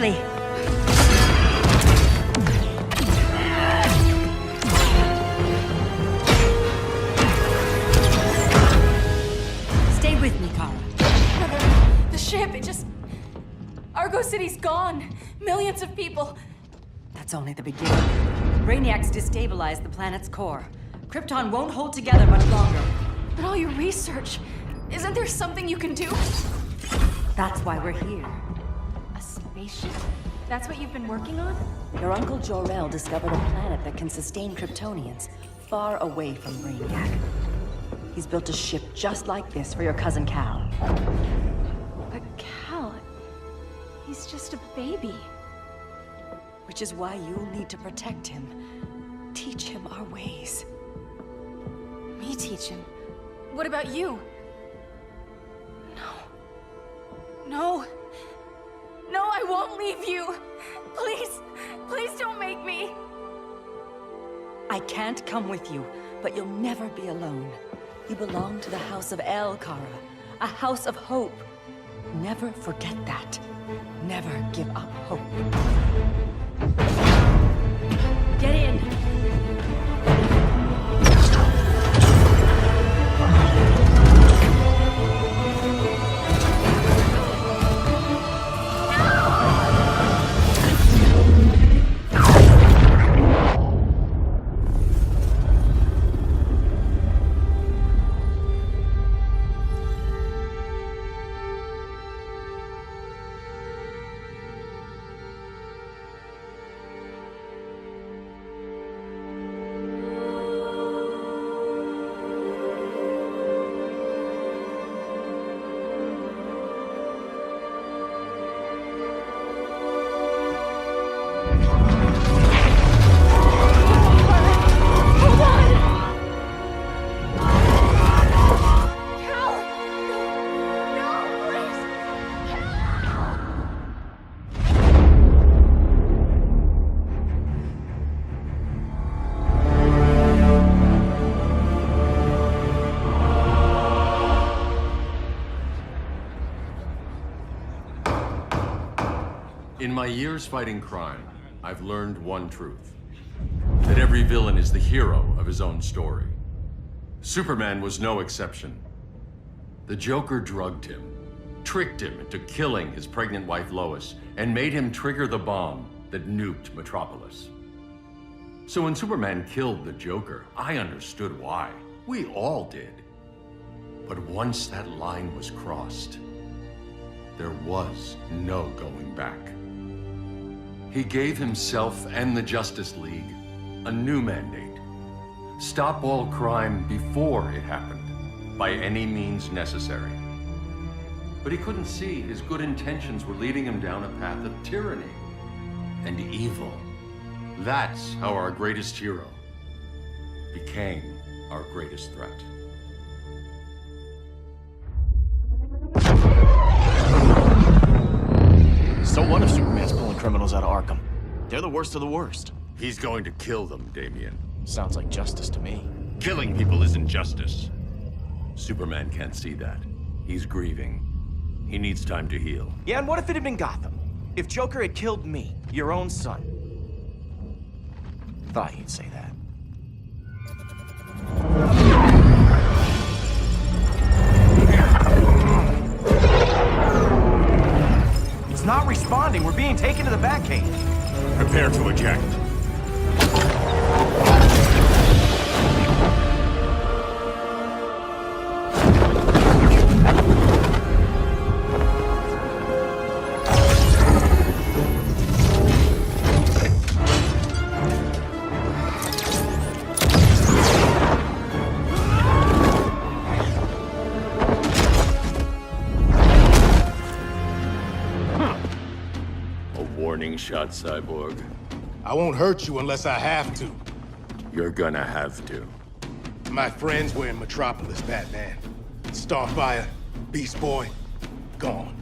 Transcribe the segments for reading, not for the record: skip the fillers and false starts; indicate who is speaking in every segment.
Speaker 1: quietly. Stay with me, Kara.
Speaker 2: Brother, the ship, it just... Argo City's gone. Millions of people.
Speaker 1: That's only the beginning. Brainiacs destabilized the planet's core. Krypton won't hold together much longer.
Speaker 2: But all your research, isn't there something you can do?
Speaker 1: That's why we're here.
Speaker 2: A spaceship? That's what you've been working on?
Speaker 1: Your uncle Jor-El discovered a planet that can sustain Kryptonians, far away from Brainiac. He's built a ship just like this for your cousin Cal.
Speaker 2: But Cal... he's just a baby.
Speaker 1: Which is why you'll need to protect him. Teach him our ways.
Speaker 2: Me teach him? What about you? No. No, I won't leave you. Please, please don't make me.
Speaker 1: I can't come with you, but you'll never be alone. You belong to the House of El, Kara. A house of hope. Never forget that. Never give up hope. Get in!
Speaker 3: In my years fighting crime, I've learned one truth. That every villain is the hero of his own story. Superman was no exception. The Joker drugged him, tricked him into killing his pregnant wife Lois, and made him trigger the bomb that nuked Metropolis. So when Superman killed the Joker, I understood why. We all did. But once that line was crossed, there was no going back. He gave himself and the Justice League a new mandate. Stop all crime before it happened, by any means necessary. But he couldn't see his good intentions were leading him down a path of tyranny and evil. That's how our greatest hero became our greatest threat.
Speaker 4: So what if Superman's pulling criminals out of Arkham? They're the worst of the worst.
Speaker 3: He's going to kill them, Damian.
Speaker 4: Sounds like justice to me.
Speaker 3: Killing people isn't justice. Superman can't see that. He's grieving. He needs time to heal.
Speaker 4: Yeah, and what if it had been Gotham? If Joker had killed me, your own son? Thought you'd say that. It's not responding. We're being taken to the Batcave.
Speaker 3: Prepare to eject. Warning shot, Cyborg.
Speaker 5: I won't hurt you unless I have to.
Speaker 3: You're gonna have to.
Speaker 5: My friends were in Metropolis, Batman. Starfire, Beast Boy, gone.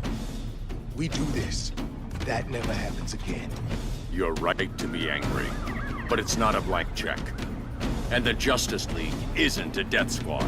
Speaker 5: We do this. That never happens again.
Speaker 3: You're right to be angry, but it's not a blank check. And the Justice League isn't a death squad.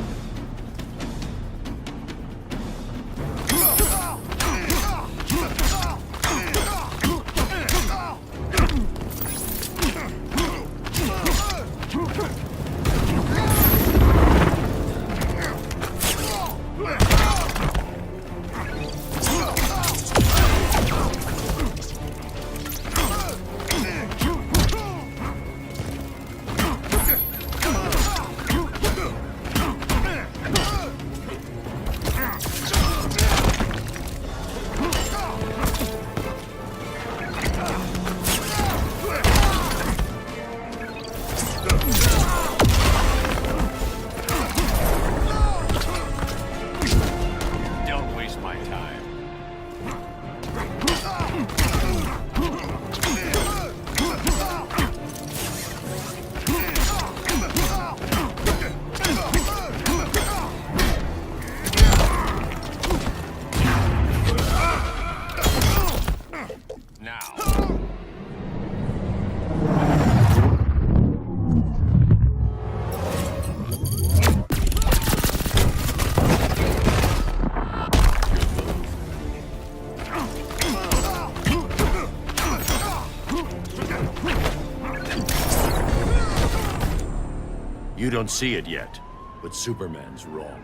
Speaker 3: You don't see it yet, but Superman's wrong.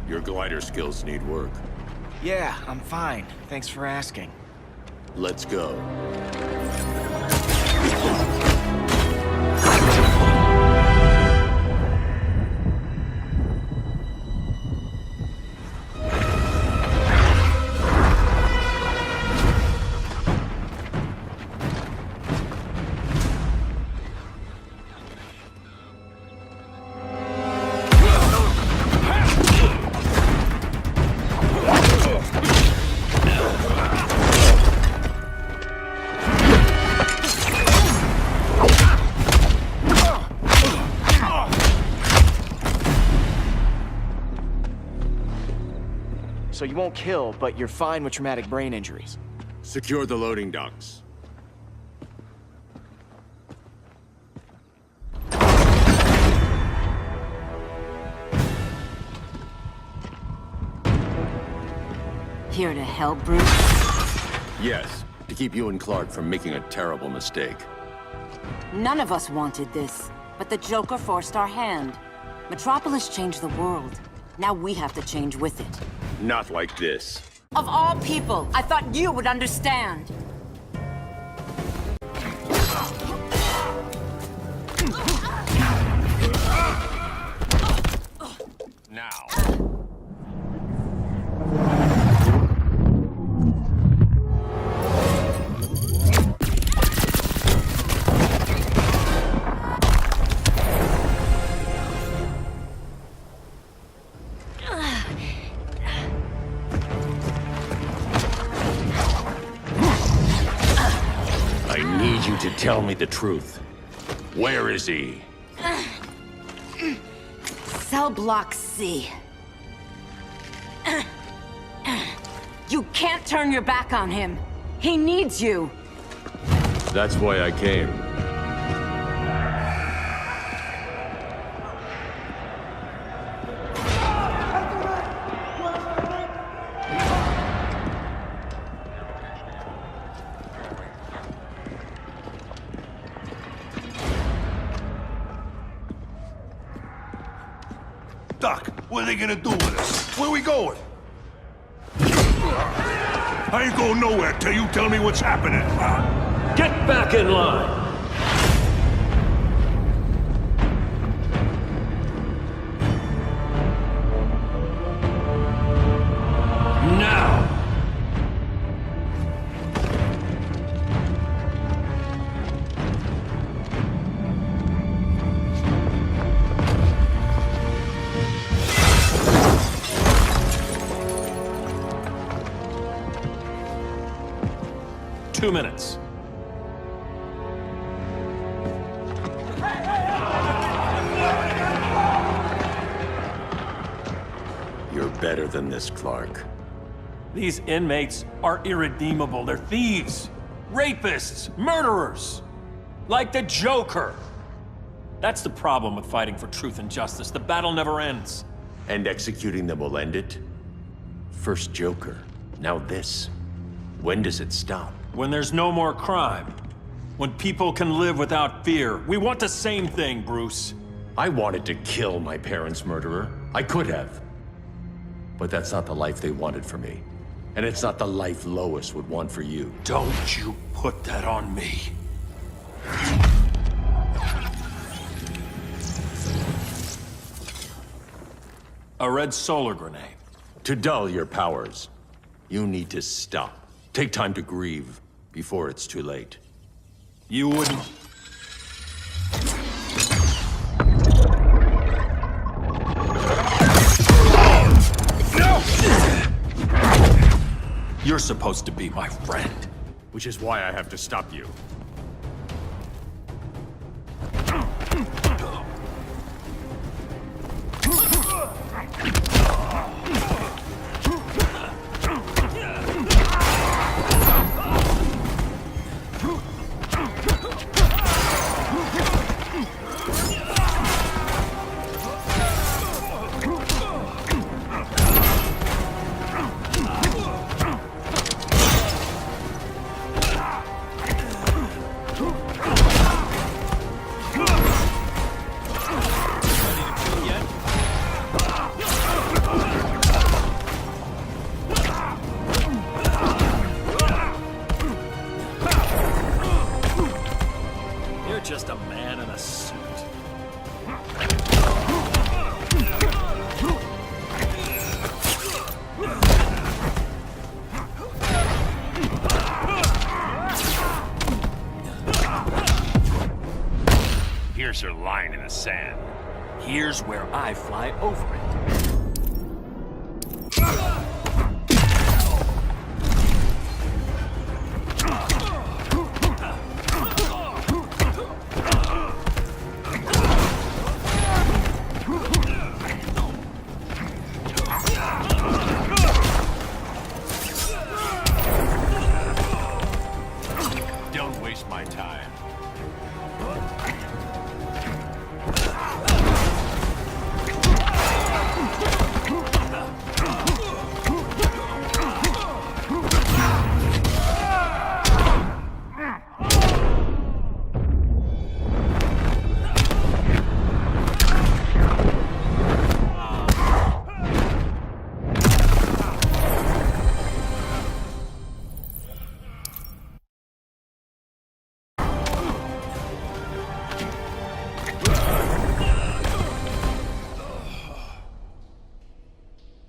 Speaker 3: Your glider skills need work.
Speaker 4: Yeah, I'm fine. Thanks for asking.
Speaker 3: Let's go.
Speaker 4: So you won't kill, but you're fine with traumatic brain injuries.
Speaker 3: Secure the loading docks.
Speaker 6: Here to help, Bruce?
Speaker 3: Yes, to keep you and Clark from making a terrible mistake.
Speaker 6: None of us wanted this, but the Joker forced our hand. Metropolis changed the world. Now we have to change with it.
Speaker 3: Not like this.
Speaker 6: Of all people, I thought you would understand.
Speaker 3: Now. I need you to tell me the truth. Where is he?
Speaker 6: Cell Block C. You can't turn your back on him. He needs you.
Speaker 3: That's why I came.
Speaker 7: Doc, what are they gonna do with us? Where we going? I ain't going nowhere till you tell me what's happening.
Speaker 3: Get back in line! Now!
Speaker 8: Two minutes.
Speaker 3: You're better than this, Clark.
Speaker 8: These inmates are irredeemable. They're thieves, rapists, murderers. Like the Joker. That's the problem with fighting for truth and justice. The battle never ends.
Speaker 3: And executing them will end it? First Joker, now this. When does it stop?
Speaker 8: When there's no more crime. When people can live without fear. We want the same thing, Bruce.
Speaker 3: I wanted to kill my parents' murderer. I could have. But that's not the life they wanted for me. And it's not the life Lois would want for you.
Speaker 8: Don't you put that on me. A red solar grenade.
Speaker 3: To dull your powers, you need to stop. Take time to grieve before it's too late.
Speaker 8: You wouldn't... You're supposed to be my friend.
Speaker 3: Which is why I have to stop you.
Speaker 8: just a man in a suit.
Speaker 9: Here's your line in the sand.
Speaker 8: Here's where I fly over it.
Speaker 9: Don't waste my time.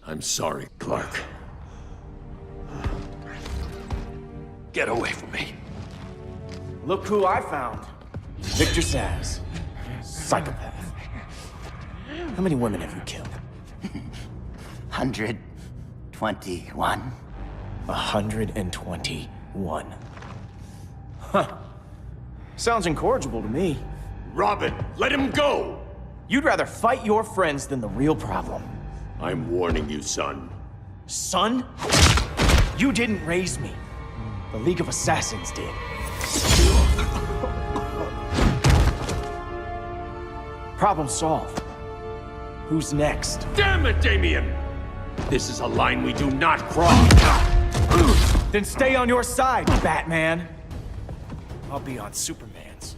Speaker 3: I'm sorry, Clark.
Speaker 8: Get away from me.
Speaker 4: Look who I found. Victor Zsasz. Psychopath. How many women have you killed?
Speaker 10: 121.
Speaker 4: 121. Huh. Sounds incorrigible to me.
Speaker 3: Robin, let him go!
Speaker 4: You'd rather fight your friends than the real problem.
Speaker 3: I'm warning you, son.
Speaker 4: Son? You didn't raise me. The League of Assassins did. Problem solved. Who's next?
Speaker 3: Damn it, Damien! This is a line we do not cross.
Speaker 4: Then stay on your side, Batman. I'll be on Superman's.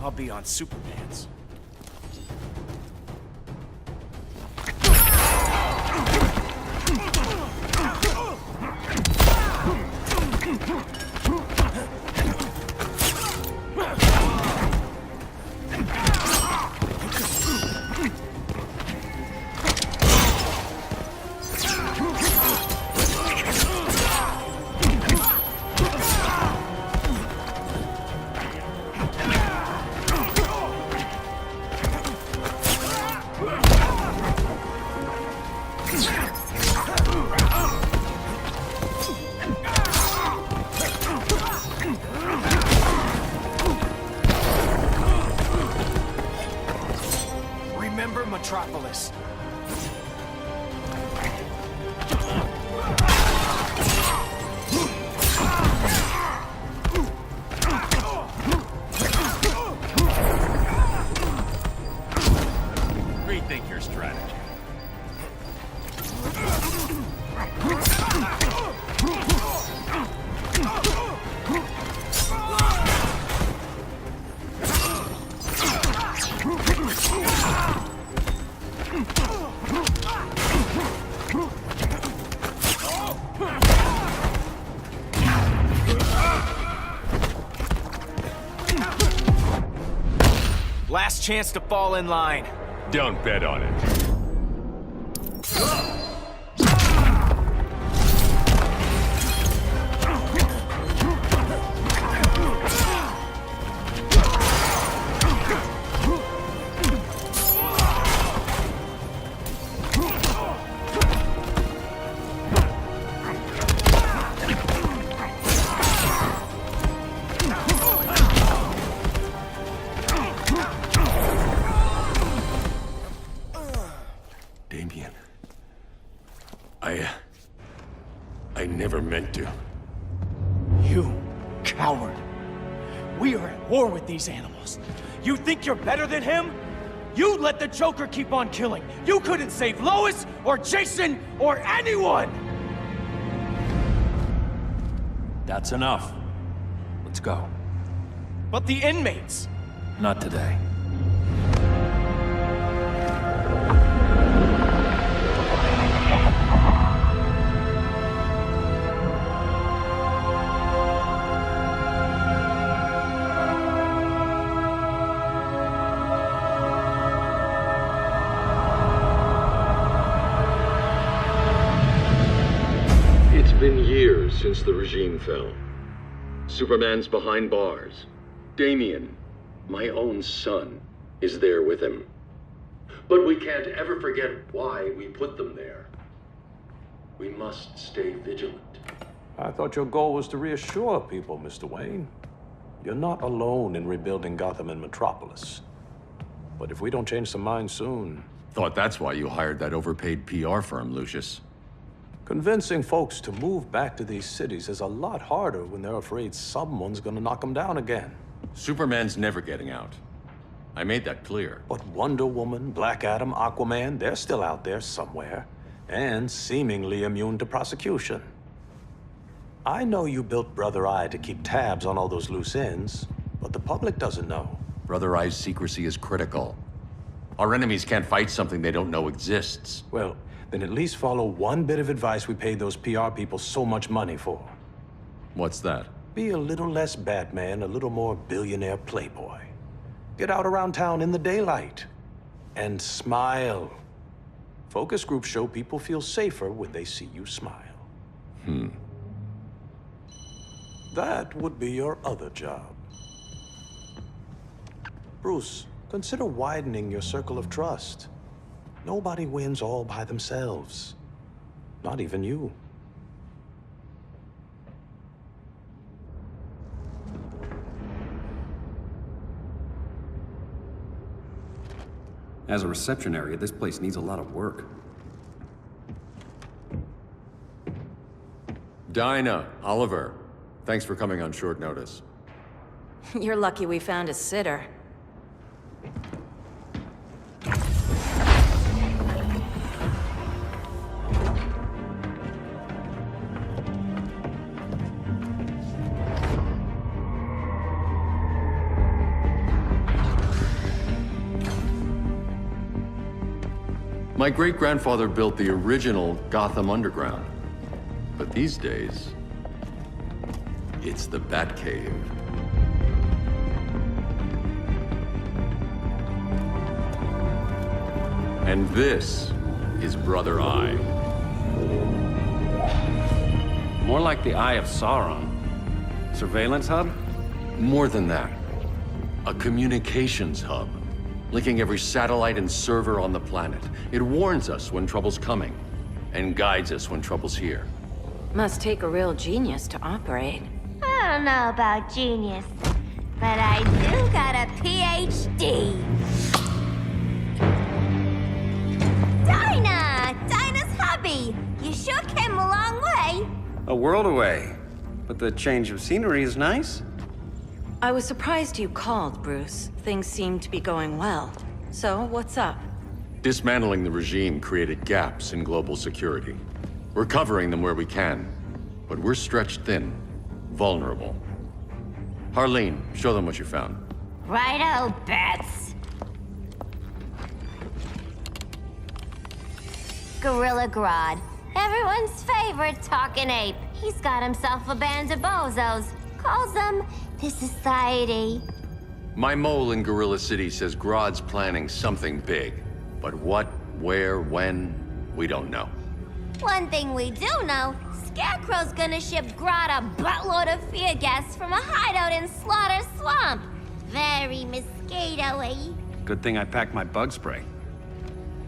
Speaker 4: I'll be on Superman's. Remember Metropolis.
Speaker 9: Rethink your strategy.
Speaker 4: Last chance to fall in line.
Speaker 9: Don't bet on it.
Speaker 3: Damien. I never meant to.
Speaker 4: You coward. We are at war with these animals. You think you're better than him? You let the Joker keep on killing. You couldn't save Lois or Jason or anyone!
Speaker 8: That's enough. Let's go.
Speaker 4: But the inmates.
Speaker 8: Not today.
Speaker 3: years since the regime fell. Superman's behind bars. Damian, my own son, is there with him. But we can't ever forget why we put them there. We must stay vigilant.
Speaker 11: I thought your goal was to reassure people, Mr. Wayne. You're not alone in rebuilding Gotham and Metropolis. But if we don't change some minds soon...
Speaker 3: Thought that's why you hired that overpaid PR firm, Lucius.
Speaker 11: Convincing folks to move back to these cities is a lot harder when they're afraid someone's gonna knock them down again.
Speaker 3: Superman's never getting out. I made that clear.
Speaker 11: But Wonder Woman, Black Adam, Aquaman, they're still out there somewhere. And seemingly immune to prosecution. I know you built Brother Eye to keep tabs on all those loose ends, but the public doesn't know.
Speaker 3: Brother Eye's secrecy is critical. Our enemies can't fight something they don't know exists.
Speaker 11: Well, then at least follow one bit of advice we paid those PR people so much money for.
Speaker 3: What's that?
Speaker 11: Be a little less Batman, a little more billionaire playboy. Get out around town in the daylight. And smile. Focus groups show people feel safer when they see you smile. That would be your other job. Bruce, consider widening your circle of trust. Nobody wins all by themselves. Not even you.
Speaker 12: As a reception area, this place needs a lot of work.
Speaker 3: Dinah, Oliver, thanks for coming on short notice.
Speaker 2: You're lucky we found a sitter.
Speaker 3: My great-grandfather built the original Gotham Underground. But these days, it's the Batcave. And this is Brother Eye.
Speaker 12: More like the Eye of Sauron. Surveillance hub?
Speaker 3: More than that. A communications hub, linking every satellite and server on the planet. It warns us when trouble's coming, and guides us when trouble's here.
Speaker 2: Must take a real genius to operate.
Speaker 13: I don't know about genius, but I do got a PhD. Dinah's hubby. You sure came a long way.
Speaker 12: A world away. But the change of scenery is nice.
Speaker 2: I was surprised you called, Bruce. Things seem to be going well. So, what's up?
Speaker 3: Dismantling the regime created gaps in global security. We're covering them where we can, but we're stretched thin, vulnerable. Harleen, show them what you found.
Speaker 13: Righto, Bats. Gorilla Grodd. Everyone's favorite talking ape. He's got himself a band of bozos. Calls them the Society.
Speaker 3: My mole in Gorilla City says Grodd's planning something big. But what, where, when, we don't know.
Speaker 13: One thing we do know, Scarecrow's gonna ship Grodd a buttload of fear gas from a hideout in Slaughter Swamp. Very mosquito-y.
Speaker 12: Good thing I packed my bug spray.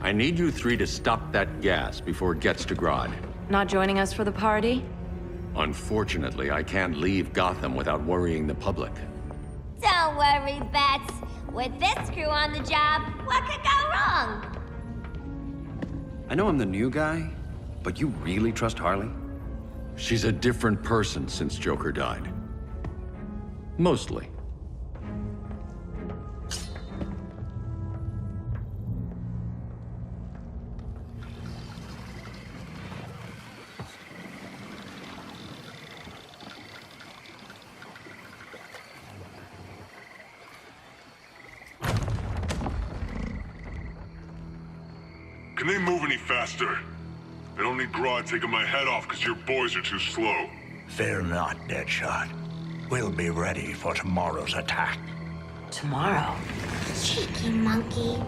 Speaker 3: I need you three to stop that gas before it gets to Grodd.
Speaker 2: Not joining us for the party?
Speaker 3: Unfortunately, I can't leave Gotham without worrying the public.
Speaker 13: Don't worry, Bats. With this crew on the job, what could go wrong?
Speaker 12: I know I'm the new guy, but you really trust Harley?
Speaker 3: She's a different person since Joker died. Mostly.
Speaker 7: Can they move any faster? I don't need Grodd taking my head off because your boys are too slow.
Speaker 10: Fear not, Deadshot. We'll be ready for tomorrow's attack.
Speaker 2: Tomorrow?
Speaker 13: Cheeky monkey.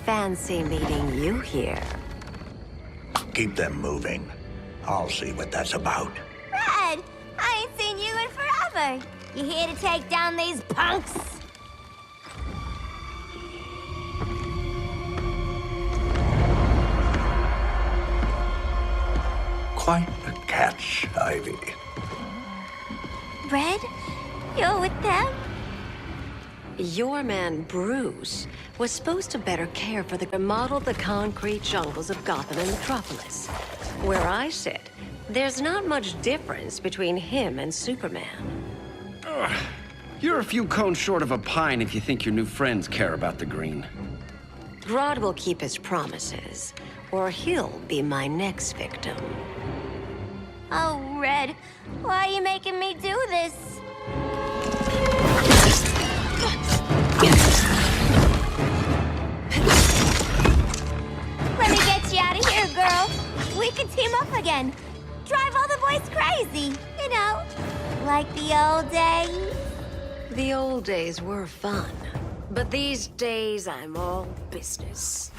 Speaker 6: fancy meeting you here.
Speaker 10: Keep them moving. I'll see what that's about.
Speaker 13: Red, I ain't seen you in forever. You here to take down these punks?
Speaker 10: Quite the catch, Ivy.
Speaker 13: Red, you're with them?
Speaker 14: Your man, Bruce, was supposed to better care for the remodel the concrete jungles of Gotham and Metropolis. Where I sit, there's not much difference between him and Superman.
Speaker 12: You're a few cones short of a pine if you think your new friends care about the green.
Speaker 14: Grodd will keep his promises, or he'll be my next victim.
Speaker 13: Oh, Red, why are you making me do this? Let me get you out of here, girl. We could team up again. Drive all the boys crazy, you know, like the old days.
Speaker 14: The old days were fun, but these days I'm all business.